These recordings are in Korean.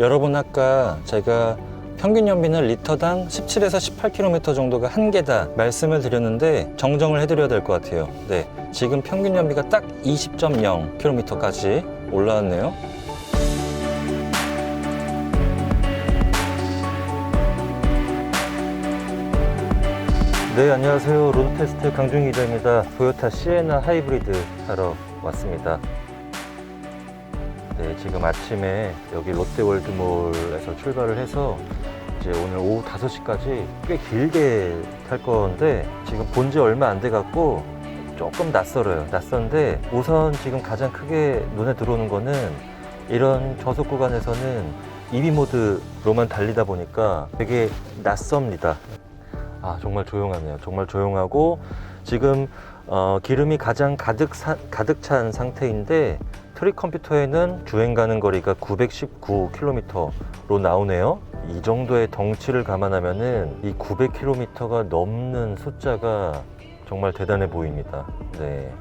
여러분 아까 제가 평균 연비는 리터당 17에서 18km 정도가 한계다 말씀을 드렸는데 정정을 해드려야 될 것 같아요. 네, 지금 평균 연비가 딱 20.0km까지 올라왔네요. 네, 안녕하세요. 로드테스트 강중희 기자입니다. 토요타 시에나 하이브리드 사러 왔습니다. 네, 지금 아침에 여기 롯데월드몰에서 출발을 해서 이제 오늘 오후 5시까지 꽤 길게 탈 건데 지금 본 지 얼마 안 돼 갖고 조금 낯설어요. 낯선데 우선 지금 가장 크게 눈에 들어오는 거는 이런 저속 구간에서는 EV 모드로만 달리다 보니까 되게 낯섭니다. 아, 정말 조용하네요. 정말 조용하고 지금 기름이 가장 가득 찬 상태인데 트릭 컴퓨터에는 주행 가는 거리가 919km로 나오네요. 이 정도의 덩치를 감안하면은 이 900km가 넘는 숫자가 정말 대단해 보입니다. 네.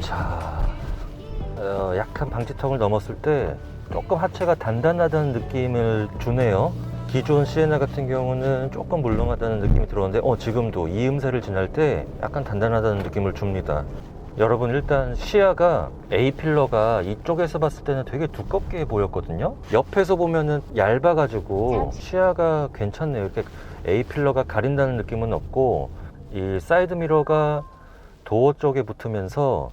자, 약한 방지턱을 넘었을 때 조금 하체가 단단하다는 느낌을 주네요. 기존 시에나 같은 경우는 조금 물렁하다는 느낌이 들었는데 지금도 이 음세를 지날 때 약간 단단하다는 느낌을 줍니다. 여러분, 일단 시야가 A필러가 이쪽에서 봤을 때는 되게 두껍게 보였거든요. 옆에서 보면은 얇아가지고 시야가 괜찮네요. 이렇게 A필러가 가린다는 느낌은 없고, 이 사이드 미러가 도어 쪽에 붙으면서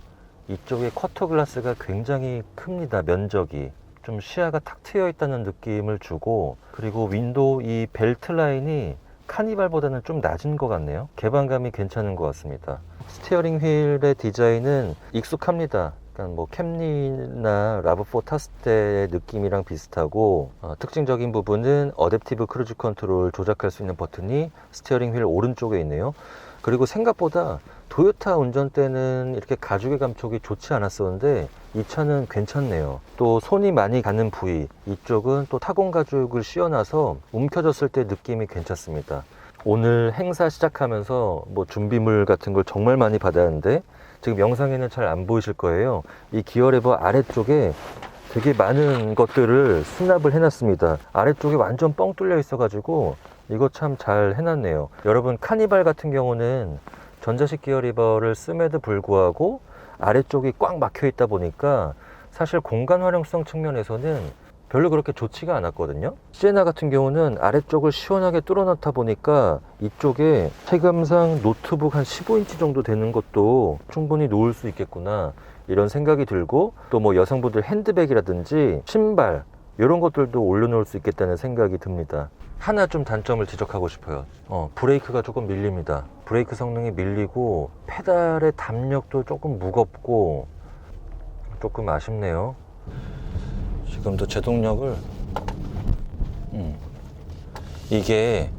이쪽에 쿼터 글라스가 굉장히 큽니다. 면적이 좀 시야가 탁 트여 있다는 느낌을 주고, 그리고 윈도우 이 벨트 라인이 카니발보다는 좀 낮은 것 같네요. 개방감이 괜찮은 것 같습니다. 스티어링 휠의 디자인은 익숙합니다. 그러니까 뭐 캠리나 라브4 탔을 때의 느낌이랑 비슷하고, 특징적인 부분은 어댑티브 크루즈 컨트롤 조작할 수 있는 버튼이 스티어링 휠 오른쪽에 있네요. 그리고 생각보다 토요타 운전대는 이렇게 가죽의 감촉이 좋지 않았었는데 이 차는 괜찮네요. 또 손이 많이 가는 부위, 이쪽은 또 타공 가죽을 씌워놔서 움켜졌을 때 느낌이 괜찮습니다. 오늘 행사 시작하면서 뭐 준비물 같은 걸 정말 많이 받았는데 지금 영상에는 잘 안 보이실 거예요. 이 기어 레버 아래쪽에 되게 많은 것들을 수납을 해놨습니다. 아래쪽에 완전 뻥 뚫려 있어가지고 이거 참 잘 해놨네요. 여러분, 카니발 같은 경우는 전자식 기어 리버를 씀에도 불구하고 아래쪽이 꽉 막혀 있다 보니까 사실 공간 활용성 측면에서는 별로 그렇게 좋지가 않았거든요. 시에나 같은 경우는 아래쪽을 시원하게 뚫어 놓다 보니까 이쪽에 체감상 노트북 한 15인치 정도 되는 것도 충분히 놓을 수 있겠구나 이런 생각이 들고, 또 뭐 여성분들 핸드백이라든지 신발 이런 것들도 올려놓을 수 있겠다는 생각이 듭니다. 하나 좀 단점을 지적하고 싶어요. 브레이크가 조금 밀립니다. 브레이크 성능이 밀리고 페달의 담력도 조금 무겁고 조금 아쉽네요. 지금도 제동력을 이게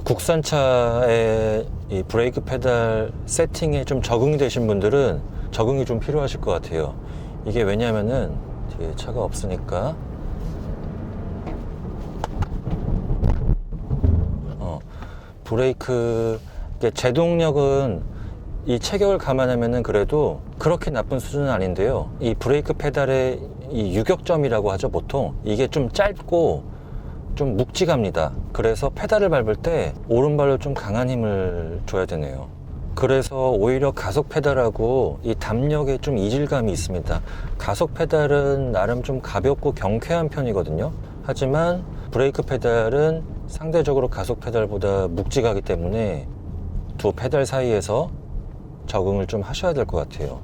국산차의 이 브레이크 페달 세팅에 좀 적응이 되신 분들은 적응이 좀 필요하실 것 같아요. 이게 왜냐면은 뒤에 차가 없으니까 브레이크 제동력은 이 체격을 감안하면은 그래도 그렇게 나쁜 수준은 아닌데요. 이 브레이크 페달의 이 유격점이라고 하죠. 보통 이게 좀 짧고 좀 묵직합니다. 그래서 페달을 밟을 때 오른발로 좀 강한 힘을 줘야 되네요. 그래서 오히려 가속 페달하고 이 담력에 좀 이질감이 있습니다. 가속 페달은 나름 좀 가볍고 경쾌한 편이거든요. 하지만 브레이크 페달은 상대적으로 가속 페달보다 묵직하기 때문에 두 페달 사이에서 적응을 좀 하셔야 될 것 같아요.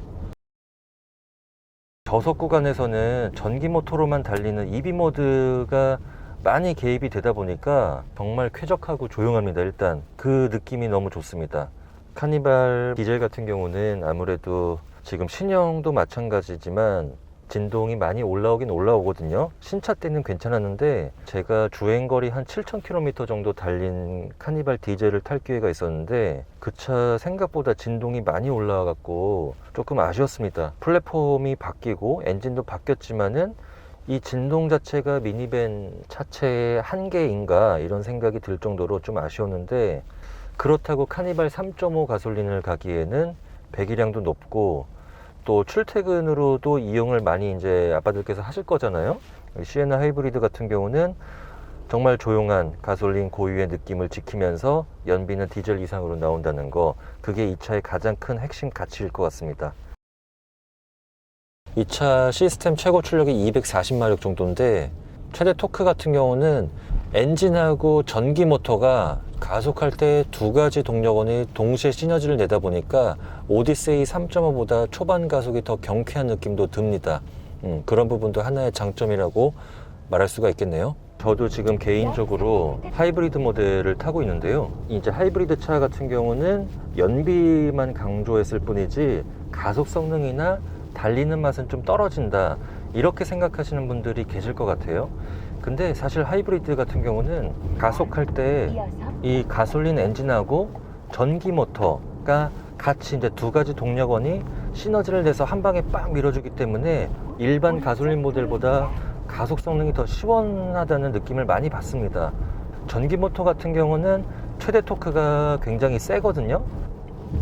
저속 구간에서는 전기 모터로만 달리는 EV 모드가 많이 개입이 되다 보니까 정말 쾌적하고 조용합니다. 일단 그 느낌이 너무 좋습니다. 카니발 디젤 같은 경우는 아무래도 지금 신형도 마찬가지지만 진동이 많이 올라오긴 올라오거든요. 신차 때는 괜찮았는데 제가 주행거리 한 7,000km 정도 달린 카니발 디젤을 탈 기회가 있었는데 그 차 생각보다 진동이 많이 올라와 갖고 조금 아쉬웠습니다. 플랫폼이 바뀌고 엔진도 바뀌었지만은 이 진동 자체가 미니밴 차체의 한계인가 이런 생각이 들 정도로 좀 아쉬웠는데, 그렇다고 카니발 3.5 가솔린을 가기에는 배기량도 높고 또 출퇴근으로도 이용을 많이 이제 아빠들께서 하실 거잖아요. 시에나 하이브리드 같은 경우는 정말 조용한 가솔린 고유의 느낌을 지키면서 연비는 디젤 이상으로 나온다는 거, 그게 이 차의 가장 큰 핵심 가치일 것 같습니다. 이 차 시스템 최고 출력이 240마력 정도인데 최대 토크 같은 경우는 엔진하고 전기 모터가 가속할 때 두 가지 동력원이 동시에 시너지를 내다 보니까 오디세이 3.5보다 초반 가속이 더 경쾌한 느낌도 듭니다. 그런 부분도 하나의 장점이라고 말할 수가 있겠네요. 저도 지금 개인적으로 하이브리드 모델을 타고 있는데요. 이제 하이브리드 차 같은 경우는 연비만 강조했을 뿐이지 가속 성능이나 달리는 맛은 좀 떨어진다, 이렇게 생각하시는 분들이 계실 것 같아요. 근데 사실 하이브리드 같은 경우는 가속할 때 이 가솔린 엔진하고 전기 모터가 같이 이제 두 가지 동력원이 시너지를 내서 한 방에 빡 밀어주기 때문에 일반 가솔린 모델보다 가속 성능이 더 시원하다는 느낌을 많이 받습니다. 전기 모터 같은 경우는 최대 토크가 굉장히 세거든요.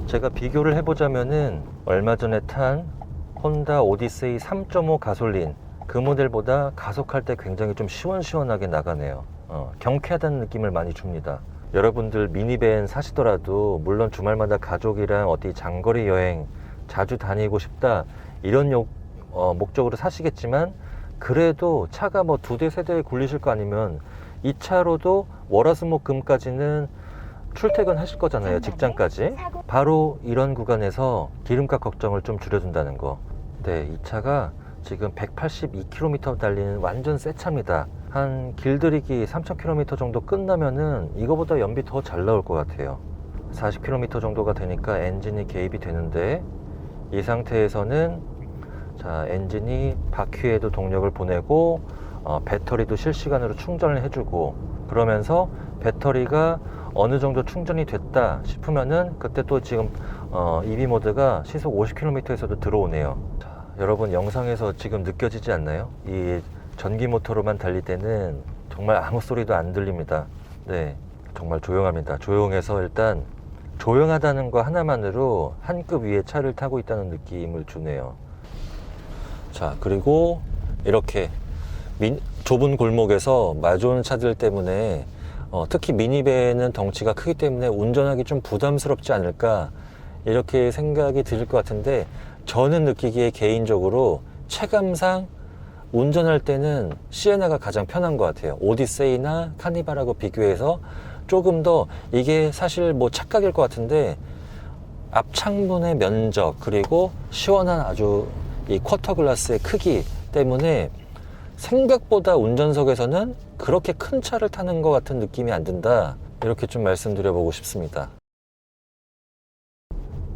제가 비교를 해보자면은 얼마 전에 탄 혼다 오디세이 3.5 가솔린, 그 모델보다 가속할 때 굉장히 좀 시원시원하게 나가네요. 경쾌하다는 느낌을 많이 줍니다. 여러분들 미니밴 사시더라도 물론 주말마다 가족이랑 어디 장거리 여행 자주 다니고 싶다, 이런 목적으로 사시겠지만, 그래도 차가 뭐 2대 3대에 굴리실 거 아니면 이 차로도 월화수목금까지는 출퇴근 하실 거잖아요. 직장까지. 바로 이런 구간에서 기름값 걱정을 좀 줄여준다는 거. 네, 이 차가 지금 182km 달리는 완전 새 차입니다. 한 길들이기 3000km 정도 끝나면은 이거보다 연비 더 잘 나올 것 같아요. 40km 정도가 되니까 엔진이 개입이 되는데, 이 상태에서는 자, 엔진이 바퀴에도 동력을 보내고 배터리도 실시간으로 충전을 해주고, 그러면서 배터리가 어느 정도 충전이 됐다 싶으면은 그때 또 지금 EV 모드가 시속 50km에서도 들어오네요. 자, 여러분 영상에서 지금 느껴지지 않나요? 이 전기 모터로만 달릴 때는 정말 아무 소리도 안 들립니다. 네, 정말 조용합니다. 조용해서 일단 조용하다는 거 하나만으로 한 급 위의 차를 타고 있다는 느낌을 주네요. 자, 그리고 이렇게 좁은 골목에서 마주오는 차들 때문에 특히 미니밴은 덩치가 크기 때문에 운전하기 좀 부담스럽지 않을까, 이렇게 생각이 들 것 같은데, 저는 느끼기에 개인적으로 체감상 운전할 때는 시에나가 가장 편한 것 같아요. 오디세이나 카니발하고 비교해서 조금 더, 이게 사실 뭐 착각일 것 같은데 앞창문의 면적, 그리고 시원한 아주 이 쿼터 글라스의 크기 때문에 생각보다 운전석에서는 그렇게 큰 차를 타는 것 같은 느낌이 안 든다, 이렇게 좀 말씀드려보고 싶습니다.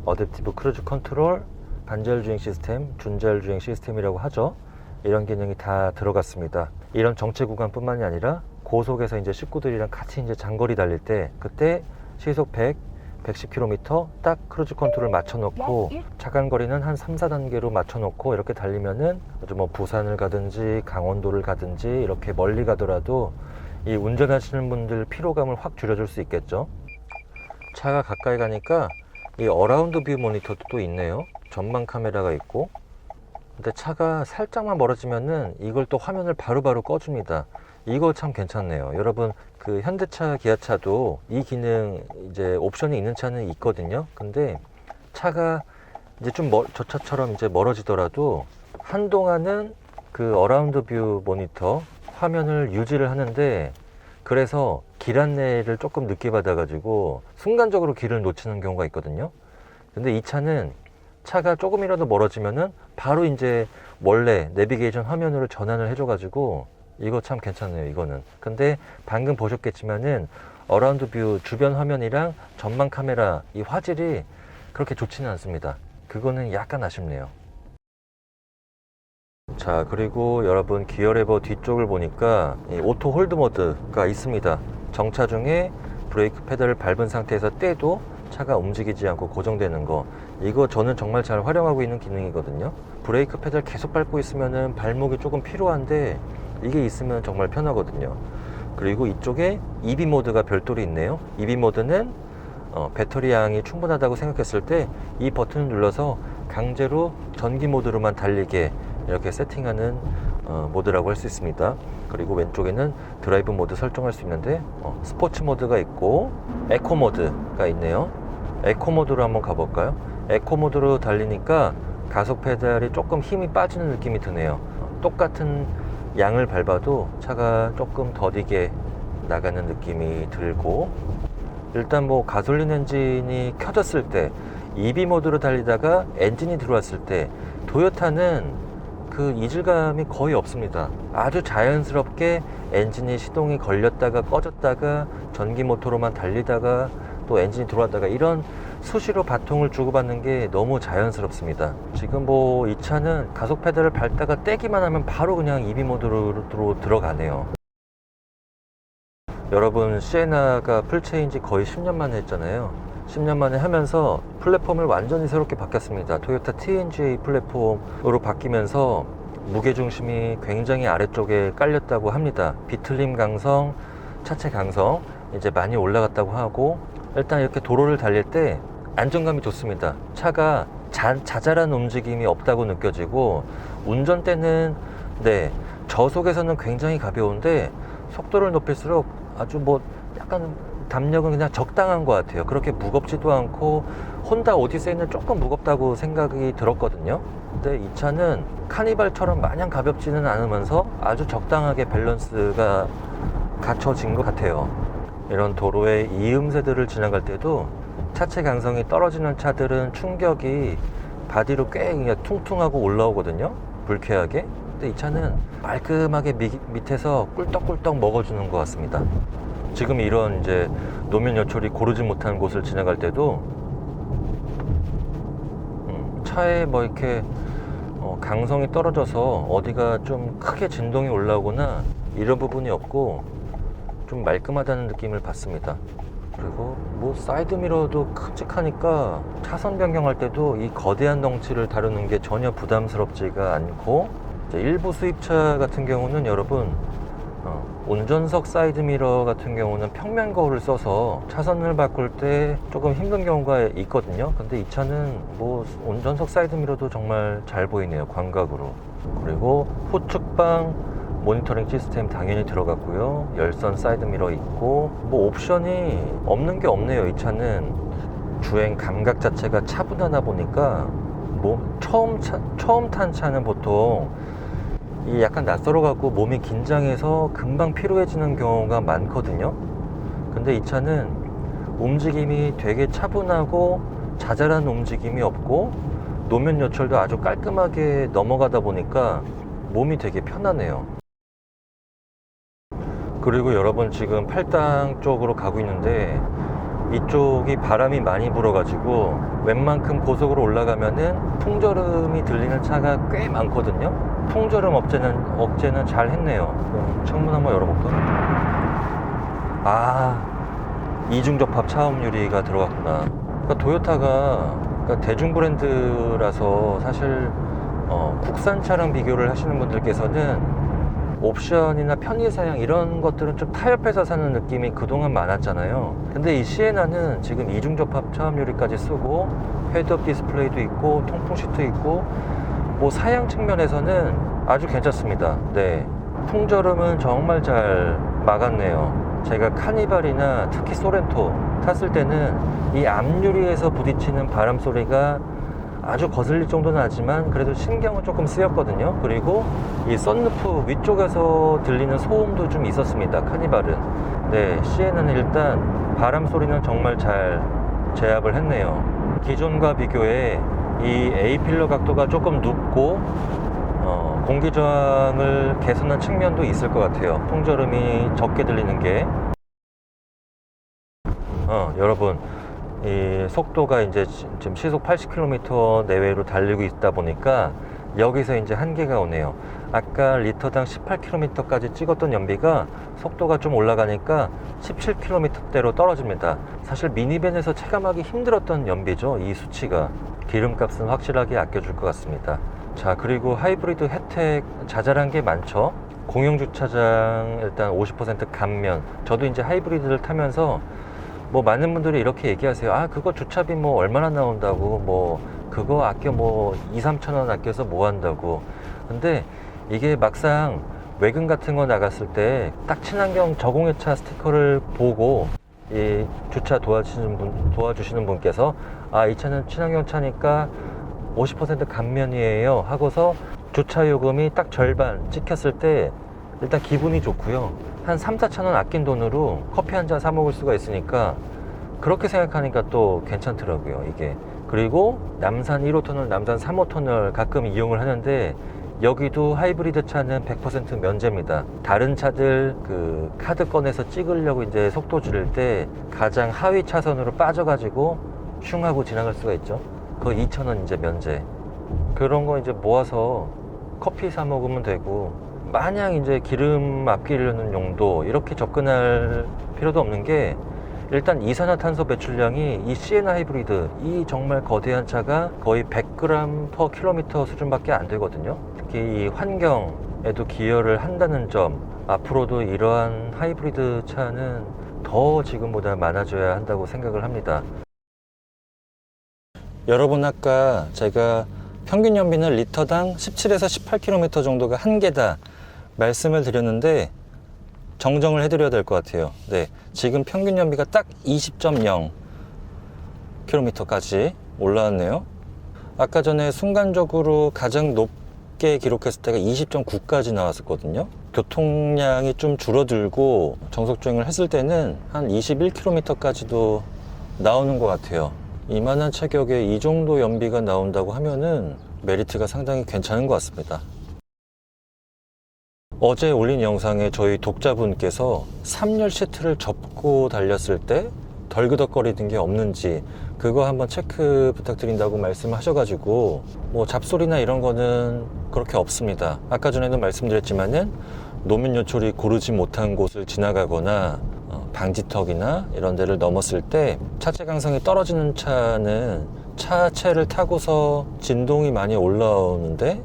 어댑티브 크루즈 컨트롤, 반자율 주행 시스템, 준자율 주행 시스템이라고 하죠. 이런 기능이 다 들어갔습니다. 이런 정체 구간뿐만이 아니라 고속에서 이제 식구들이랑 같이 이제 장거리 달릴 때, 그때 시속 100, 110km 딱 크루즈 컨트롤 맞춰놓고 차간 거리는 한 3, 4단계로 맞춰놓고 이렇게 달리면은 아주 뭐 부산을 가든지 강원도를 가든지 이렇게 멀리 가더라도 이 운전하시는 분들 피로감을 확 줄여줄 수 있겠죠. 차가 가까이 가니까 이 어라운드 뷰 모니터도 또 있네요. 전방 카메라가 있고, 근데 차가 살짝만 멀어지면은 이걸 또 화면을 바로바로 꺼줍니다. 이거 참 괜찮네요. 여러분, 그 현대차, 기아차도 이 기능 이제 옵션이 있는 차는 있거든요. 근데 차가 이제 좀 저 차처럼 이제 멀어지더라도 한동안은 그 어라운드 뷰 모니터 화면을 유지를 하는데, 그래서 길 안내를 조금 늦게 받아가지고 순간적으로 길을 놓치는 경우가 있거든요. 근데 이 차는 차가 조금이라도 멀어지면은 바로 이제 원래 내비게이션 화면으로 전환을 해줘가지고 이거 참 괜찮네요, 이거는. 근데 방금 보셨겠지만은 어라운드 뷰 주변 화면이랑 전방 카메라 이 화질이 그렇게 좋지는 않습니다. 그거는 약간 아쉽네요. 자, 그리고 여러분 기어 레버 뒤쪽을 보니까 이 오토 홀드 모드가 있습니다. 정차 중에 브레이크 페달을 밟은 상태에서 떼도 차가 움직이지 않고 고정되는 거, 이거 저는 정말 잘 활용하고 있는 기능이거든요. 브레이크 페달 계속 밟고 있으면은 발목이 조금 피로한데 이게 있으면 정말 편하거든요. 그리고 이쪽에 EV 모드가 별도로 있네요. EV 모드는 배터리 양이 충분하다고 생각했을 때 이 버튼을 눌러서 강제로 전기 모드로만 달리게 이렇게 세팅하는 모드라고 할 수 있습니다. 그리고 왼쪽에는 드라이브 모드 설정할 수 있는데 스포츠 모드가 있고 에코 모드가 있네요. 에코 모드로 한번 가볼까요? 에코 모드로 달리니까 가속 페달이 조금 힘이 빠지는 느낌이 드네요. 똑같은 양을 밟아도 차가 조금 더디게 나가는 느낌이 들고, 일단 뭐 가솔린 엔진이 켜졌을 때 EV 모드로 달리다가 엔진이 들어왔을 때 도요타는 그 이질감이 거의 없습니다. 아주 자연스럽게 엔진이 시동이 걸렸다가 꺼졌다가 전기 모터로만 달리다가 또 엔진이 들어왔다가 이런 수시로 바통을 주고받는 게 너무 자연스럽습니다. 지금 뭐 이 차는 가속 페달을 밟다가 떼기만 하면 바로 그냥 EV 모드로 들어가네요. 여러분, 시에나가 풀체인지 거의 10년 만에 했잖아요. 10년 만에 하면서 플랫폼을 완전히 새롭게 바뀌었습니다. 토요타 TNGA 플랫폼으로 바뀌면서 무게중심이 굉장히 아래쪽에 깔렸다고 합니다. 비틀림 강성, 차체 강성 이제 많이 올라갔다고 하고, 일단 이렇게 도로를 달릴 때 안정감이 좋습니다. 차가 자잘한 움직임이 없다고 느껴지고, 운전대는 저속에서는 굉장히 가벼운데 속도를 높일수록 아주 뭐 약간 담력은 그냥 적당한 것 같아요. 그렇게 무겁지도 않고, 혼다 오디세이는 조금 무겁다고 생각이 들었거든요. 근데 이 차는 카니발처럼 마냥 가볍지는 않으면서 아주 적당하게 밸런스가 갖춰진 것 같아요. 이런 도로의 이음새들을 지나갈 때도 차체 강성이 떨어지는 차들은 충격이 바디로 꽤 그냥 퉁퉁하고 올라오거든요. 불쾌하게. 근데 이 차는 말끔하게 밑에서 꿀떡꿀떡 먹어주는 것 같습니다. 지금 이런 이제 노면 여철이 고르지 못한 곳을 지나갈 때도 차에 뭐 이렇게 강성이 떨어져서 어디가 좀 크게 진동이 올라오거나 이런 부분이 없고 좀 말끔하다는 느낌을 받습니다. 그리고 뭐 사이드미러도 큼직하니까 차선 변경할 때도 이 거대한 덩치를 다루는 게 전혀 부담스럽지가 않고, 일부 수입차 같은 경우는 여러분 운전석 사이드미러 같은 경우는 평면 거울을 써서 차선을 바꿀 때 조금 힘든 경우가 있거든요. 근데 이 차는 뭐 운전석 사이드미러도 정말 잘 보이네요, 광각으로. 그리고 후측방 모니터링 시스템 당연히 들어갔고요. 열선 사이드미러 있고, 뭐 옵션이 없는 게 없네요. 이 차는 주행 감각 자체가 차분하다 보니까 뭐 처음 탄 차는 보통 이 약간 낯설어 갖고 몸이 긴장해서 금방 피로해지는 경우가 많거든요. 근데 이 차는 움직임이 되게 차분하고 자잘한 움직임이 없고 노면 요철도 아주 깔끔하게 넘어가다 보니까 몸이 되게 편하네요. 그리고 여러분, 지금 팔당 쪽으로 가고 있는데 이쪽이 바람이 많이 불어가지고 웬만큼 고속으로 올라가면은 풍절음이 들리는 차가 꽤 많거든요. 풍절음 억제는 잘 했네요. 창문 한번 열어볼까? 이중 접합 차음 유리가 들어갔구나. 그러니까 도요타가 대중 브랜드라서 사실 국산 차랑 비교를 하시는 분들께서는 옵션이나 편의사양 이런 것들은 좀 타협해서 사는 느낌이 그동안 많았잖아요. 근데 이 시에나는 지금 이중접합 차음 유리까지 쓰고 헤드업 디스플레이도 있고 통풍 시트 있고, 뭐 사양 측면에서는 아주 괜찮습니다. 풍절음은 정말 잘 막았네요. 제가 카니발이나 특히 소렌토 탔을 때는 이 앞유리에서 부딪히는 바람 소리가 아주 거슬릴 정도는 하지만 그래도 신경은 조금 쓰였거든요. 그리고 이 썬루프 위쪽에서 들리는 소음도 좀 있었습니다, 카니발은. 시에나는 일단 바람 소리는 정말 잘 제압을 했네요. 기존과 비교해 이 A필러 각도가 조금 눕고 공기 저항을 개선한 측면도 있을 것 같아요. 풍절음이 적게 들리는 게. 여러분, 이 속도가 이제 지금 시속 80km 내외로 달리고 있다 보니까 여기서 이제 한계가 오네요. 아까 리터당 18km까지 찍었던 연비가 속도가 좀 올라가니까 17km대로 떨어집니다. 사실 미니밴에서 체감하기 힘들었던 연비죠, 이 수치가. 기름값은 확실하게 아껴줄 것 같습니다. 자, 그리고 하이브리드 혜택 자잘한 게 많죠. 공용주차장 일단 50% 감면. 저도 이제 하이브리드를 타면서 뭐 많은 분들이 이렇게 얘기하세요. 그거 주차비 뭐 얼마나 나온다고, 뭐 그거 아껴 뭐 2, 3천 원 아껴서 뭐 한다고. 근데 이게 막상 외근 같은 거 나갔을 때 딱 친환경 저공해차 스티커를 보고 이 주차 도와주시는 분께서 아, 이 차는 친환경 차니까 50% 감면이에요 하고서 주차 요금이 딱 절반 찍혔을 때 일단 기분이 좋고요. 한 3, 4천 원 아낀 돈으로 커피 한 잔 사 먹을 수가 있으니까 그렇게 생각하니까 또 괜찮더라고요, 이게. 그리고 남산 1호터널, 남산 3호터널 가끔 이용을 하는데 여기도 하이브리드 차는 100% 면제입니다. 다른 차들 그 카드 꺼내서 찍으려고 이제 속도 줄일 때 가장 하위 차선으로 빠져가지고 슝 하고 지나갈 수가 있죠. 그거 2,000원 이제 면제. 그런 거 이제 모아서 커피 사 먹으면 되고, 마냥 이제 기름 아끼려는 용도 이렇게 접근할 필요도 없는 게, 일단 이산화탄소 배출량이 이 시에나 하이브리드, 이 정말 거대한 차가 거의 100g per 킬로미터 수준밖에 안 되거든요. 특히 이 환경에도 기여를 한다는 점, 앞으로도 이러한 하이브리드 차는 더 지금보다 많아져야 한다고 생각을 합니다. 여러분, 아까 제가 평균 연비는 리터당 17에서 18km 정도가 한계다 말씀을 드렸는데 정정을 해드려야 될 것 같아요. 네, 지금 평균 연비가 딱 20.0km까지 올라왔네요. 아까 전에 순간적으로 가장 높게 기록했을 때가 20.9까지 나왔었거든요. 교통량이 좀 줄어들고 정속주행을 했을 때는 한 21km까지도 나오는 것 같아요. 이만한 체격에 이 정도 연비가 나온다고 하면은 메리트가 상당히 괜찮은 것 같습니다. 어제 올린 영상에 저희 독자분께서 3열 시트를 접고 달렸을 때 덜그덕거리는 게 없는지 그거 한번 체크 부탁드린다고 말씀하셔가지고, 뭐 잡소리나 이런 거는 그렇게 없습니다. 아까 전에도 말씀드렸지만은 노면 요철이 고르지 못한 곳을 지나가거나 방지턱이나 이런 데를 넘었을 때 차체 강성이 떨어지는 차는 차체를 타고서 진동이 많이 올라오는데,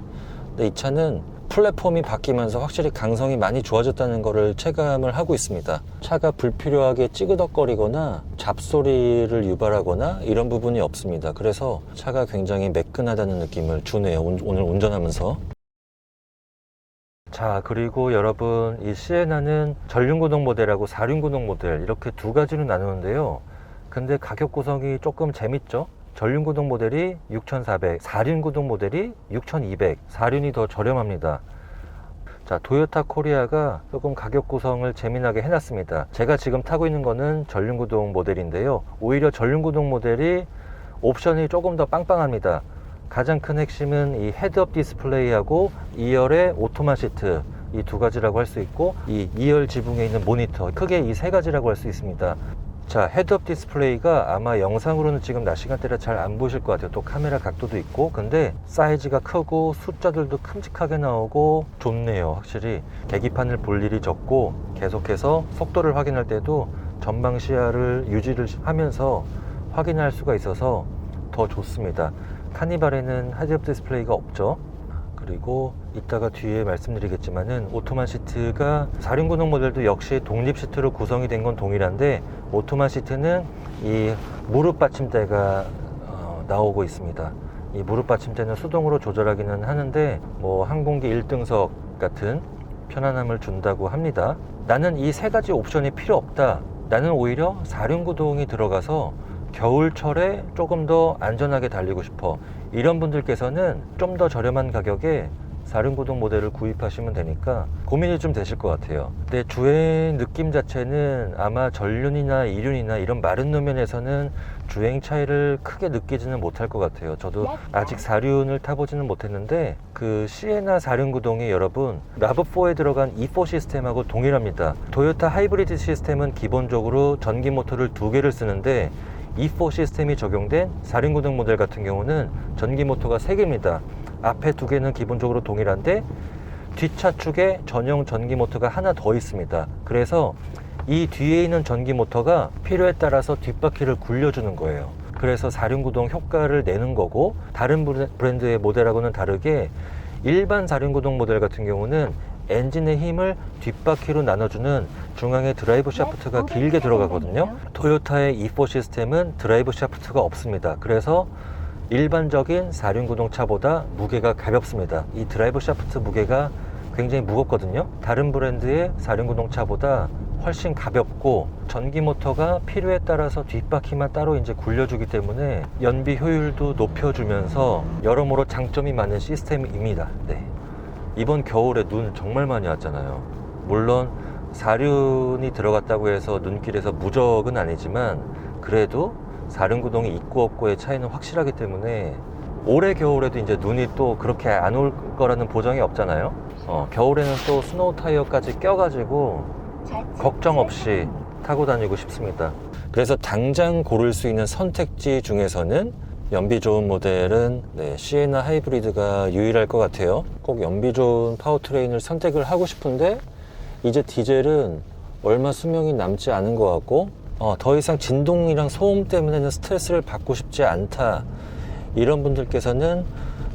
근데 이 차는 플랫폼이 바뀌면서 확실히 강성이 많이 좋아졌다는 것을 체감을 하고 있습니다. 차가 불필요하게 찌그덕거리거나 잡소리를 유발하거나 이런 부분이 없습니다. 그래서 차가 굉장히 매끈하다는 느낌을 주네요, 오늘 운전하면서. 자, 그리고 여러분, 이 시에나는 전륜구동 모델하고 사륜구동 모델 이렇게 두 가지로 나누는데요. 근데 가격 구성이 조금 재밌죠? 전륜구동 모델이 6,400, 사륜구동 모델이 6,200, 사륜이 더 저렴합니다. 자, 도요타 코리아가 조금 가격 구성을 재미나게 해놨습니다. 제가 지금 타고 있는 거는 전륜구동 모델인데요. 오히려 전륜구동 모델이 옵션이 조금 더 빵빵합니다. 가장 큰 핵심은 이 헤드업 디스플레이하고 2열의 오토만 시트, 이 두 가지라고 할 수 있고, 이 2열 지붕에 있는 모니터, 크게 이 세 가지라고 할 수 있습니다. 자, 헤드업 디스플레이가 아마 영상으로는 지금 낮 시간대라 잘 안 보이실 것 같아요. 또 카메라 각도도 있고, 근데 사이즈가 크고 숫자들도 큼직하게 나오고 좋네요. 확실히 계기판을 볼 일이 적고, 계속해서 속도를 확인할 때도 전방 시야를 유지를 하면서 확인할 수가 있어서 더 좋습니다. 카니발에는 헤드업 디스플레이가 없죠. 그리고 이따가 뒤에 말씀드리겠지만은 오토만 시트가 사륜구동 모델도 역시 독립 시트로 구성이 된 건 동일한데, 오토만 시트는 이 무릎 받침대가 나오고 있습니다. 이 무릎 받침대는 수동으로 조절하기는 하는데 뭐 항공기 1등석 같은 편안함을 준다고 합니다. 나는 이 세 가지 옵션이 필요 없다, 나는 오히려 사륜구동이 들어가서 겨울철에 조금 더 안전하게 달리고 싶어, 이런 분들께서는 좀 더 저렴한 가격에 사륜구동 모델을 구입하시면 되니까 고민이 좀 되실 것 같아요. 근데 주행 느낌 자체는 아마 전륜이나 이륜이나 이런 마른路面에서는 주행 차이를 크게 느끼지는 못할 것 같아요. 저도 아직 사륜을 타보지는 못했는데 그 시에나 사륜구동이 여러분 라브4에 들어간 E4 시스템하고 동일합니다. 도요타 하이브리드 시스템은 기본적으로 전기 모터를 2개를 쓰는데, E4 시스템이 적용된 사륜구동 모델 같은 경우는 전기 모터가 3개입니다. 앞에 2개는 기본적으로 동일한데 뒷차 축에 전용 전기 모터가 하나 더 있습니다. 그래서 이 뒤에 있는 전기 모터가 필요에 따라서 뒷바퀴를 굴려주는 거예요. 그래서 사륜구동 효과를 내는 거고, 다른 브랜드의 모델하고는 다르게 일반 사륜구동 모델 같은 경우는 엔진의 힘을 뒷바퀴로 나눠주는 중앙에 드라이브 샤프트가 길게 들어가거든요. 토요타의 E4 시스템은 드라이브 샤프트가 없습니다. 그래서 일반적인 사륜구동 차보다 무게가 가볍습니다. 이 드라이브 샤프트 무게가 굉장히 무겁거든요. 다른 브랜드의 4륜구동차보다 훨씬 가볍고 전기 모터가 필요에 따라서 뒷바퀴만 따로 이제 굴려주기 때문에 연비 효율도 높여주면서 여러모로 장점이 많은 시스템입니다. 네. 이번 겨울에 눈 정말 많이 왔잖아요. 물론 4륜이 들어갔다고 해서 눈길에서 무적은 아니지만 그래도 4륜구동이 있고 없고의 차이는 확실하기 때문에 올해 겨울에도 이제 눈이 또 그렇게 안 올 거라는 보장이 없잖아요. 겨울에는 또 스노우 타이어까지 껴가지고 걱정 없이 타고 다니고 싶습니다. 그래서 당장 고를 수 있는 선택지 중에서는 연비 좋은 모델은 시에나 하이브리드가 유일할 것 같아요. 꼭 연비 좋은 파워트레인을 선택을 하고 싶은데 이제 디젤은 얼마 수명이 남지 않은 것 같고 더 이상 진동이랑 소음 때문에는 스트레스를 받고 싶지 않다, 이런 분들께서는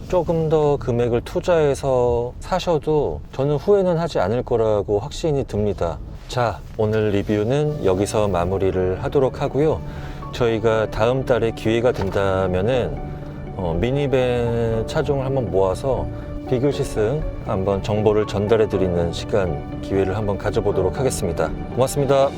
조금 더 금액을 투자해서 사셔도 저는 후회는 하지 않을 거라고 확신이 듭니다. 자, 오늘 리뷰는 여기서 마무리를 하도록 하고요. 저희가 다음 달에 기회가 된다면은 미니밴 차종을 한번 모아서 비교 시승 한번 정보를 전달해 드리는 시간, 기회를 한번 가져보도록 하겠습니다. 고맙습니다.